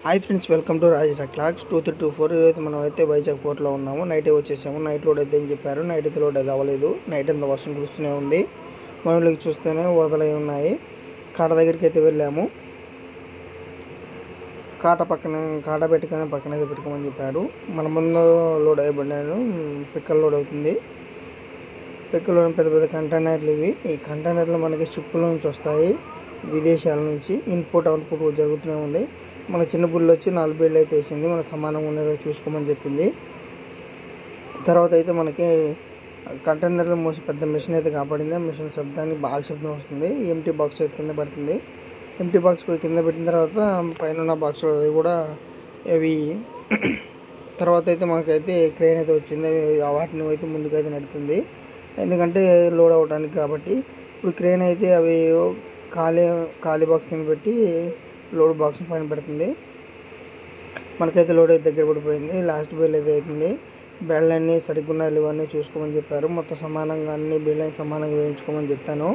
Hi friends, welcome to Raj clocks 2324. ఈరోజు మనం అయితే వైజాగ్ పోర్ట్లో ఉన్నాము. నైట్ వచ్చేసాము. నైట్ లోడ్ అయితే అని చెప్పారు. నైట్ అయితే లోడ్ అయితే అవ్వలేదు. నైట్ అంతా వర్షం కురుస్తూనే ఉంది. మనలోకి చూస్తేనే వరదలై ఉన్నాయి. కాట దగ్గరికి అయితే వెళ్ళాము. కాట పెట్టుకొని పక్కన అయితే పెట్టుకోమని చెప్పారు. మన ముందు లోడ్ అయిపోయినాను. పిక్కలు లోడ్ అవుతుంది. పిక్కలు పెద్ద పెద్ద కంటైనర్లు ఇవి. ఈ కంటైనర్లు మనకి షిప్పుల నుంచి వస్తాయి, విదేశాల నుంచి. ఇన్పుట్ అవుట్పుట్ జరుగుతూనే ఉంది. మన చిన్న బుల్లు వచ్చి 4 బీళ్ళు అయితే వేసింది. మన సమానంగా ఉండేలా చూసుకోమని చెప్పింది. తర్వాత అయితే మనకి కంటైనర్లు మోసి పెద్ద మిషన్ అయితే కాపాడింది. ఆ మిషన్ శబ్దానికి బాగా శబ్దం వస్తుంది. ఎంటీ బాక్స్ అయితే కింద పడుతుంది. ఎంటీ బాక్స్ పోయి కింద పెట్టిన తర్వాత పైన ఉన్న బాక్స్ అది కూడా అవి తర్వాత అయితే మనకైతే క్రేన్ అయితే వచ్చింది. వాటిని అయితే ముందుకైతే నడుతుంది, ఎందుకంటే లోడ్ అవ్వడానికి. కాబట్టి ఇప్పుడు క్రేన్ అయితే అవి ఖాళీ బాక్స్ కింద పెట్టి లోడ్ బాక్స్ పైన పెడుతుంది. మనకైతే లోడ్ అయితే దగ్గర పడిపోయింది. లాస్ట్ బీల్ అయితే అవుతుంది. బెళ్ళన్నీ సరిగ్గా ఉన్నాయి ఇవన్నీ చూసుకోమని చెప్పారు. మొత్తం సమానంగా అన్ని బీళ్ళని సమానంగా వేయించుకోమని చెప్పాను.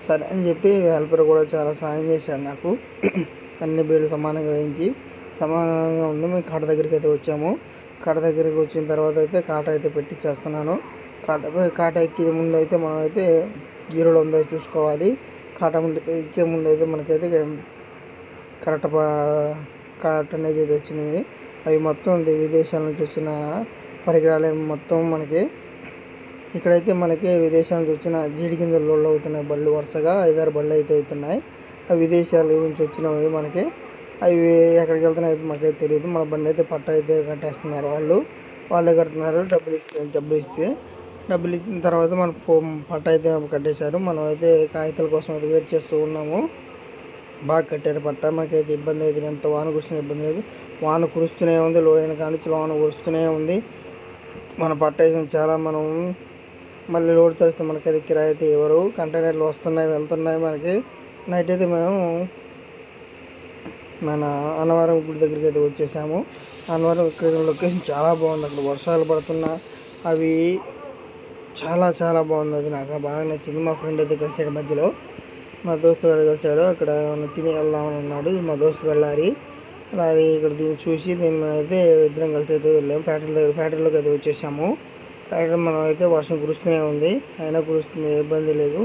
సరే అని చెప్పి హెల్పర్ కూడా చాలా సాయం చేశాడు నాకు. అన్ని బీళ్ళు సమానంగా వేయించి సమానంగా ఉంది. మేము కాట దగ్గరికి అయితే వచ్చాము. కాట దగ్గరికి వచ్చిన తర్వాత అయితే కాట అయితే పెట్టి చేస్తున్నాను. కాట ఎక్కే ముందు అయితే మనం అయితే గీరులో ఉందో చూసుకోవాలి. కాట ముందు ఎక్కే ముందు అయితే మనకైతే కరెక్ట్ అనేది అయితే వచ్చినవి. అవి మొత్తం విదేశాల నుంచి వచ్చిన పరికరాలు మొత్తం మనకి ఇక్కడైతే మనకి విదేశాల నుంచి వచ్చిన జీడి గింజలు లోడ్ అవుతున్నాయి. బళ్ళు వరుసగా 5-6 బళ్ళు అయితే అవుతున్నాయి. అవి విదేశాల నుంచి వచ్చినవి. మనకి అవి ఎక్కడికి వెళ్తున్నాయి అయితే మాకైతే తెలియదు. మన బండి అయితే పట్ట అయితే కట్టేస్తున్నారు. వాళ్ళే కడుతున్నారు. డబ్బులు ఇచ్చిన తర్వాత మన పట్ట అయితే కట్టేశారు. మనం అయితే కాగితాల కోసం అయితే వెయిట్ చేస్తూ ఉన్నాము. బాగా కట్టారు పట్ట. మాకైతే ఇబ్బంది అయితే ఎంత వాన కురుస్తున్న ఇబ్బంది లేదు. వాన కురుస్తూనే ఉంది. లోయన కానీ వాన కురుస్తూనే ఉంది. మన పట్ట అయితే చాలా మనం మళ్ళీ లోడ్ చేస్తే మనకైతే కిరాయి అయితే ఎవరు. కంటైనర్లు వస్తున్నాయి వెళ్తున్నాయి. మనకి నైట్ అయితే మేము మన అన్నవరం గుడి దగ్గరికి అయితే వచ్చేసాము. అన్నవరం ఇక్కడ లొకేషన్ చాలా బాగుంది. అక్కడ వర్షాలు పడుతున్నా అవి చాలా చాలా బాగుంది. అది నాకు బాగా నచ్చింది. మా ఫ్రెండ్ అయితే కలిసాడు మధ్యలో. మా దోస్తు గారు కలిసాడు. అక్కడ తిని వెళ్దామని ఉన్నాడు. మా దోస్తు వెళ్ళాలి. అలాగే ఇక్కడ దీన్ని చూసి దీన్ని అయితే ఇద్దరం కలిసి అయితే వెళ్ళాము. ఫ్యాక్టరీలోకి అయితే వచ్చేసాము. ఫ్యాక్టరీ మనం అయితే వర్షం కురుస్తూనే ఉంది. అయినా కురుస్తుంది, ఇబ్బంది లేదు.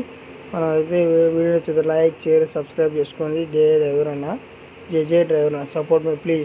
మనం అయితే వీడియో నచ్చితే లైక్, షేర్, సబ్స్క్రైబ్ చేసుకోండి. జే డ్రైవర్ అన్న, జే డ్రైవర్ అన్న, సపోర్ట్ మీ ప్లీజ్.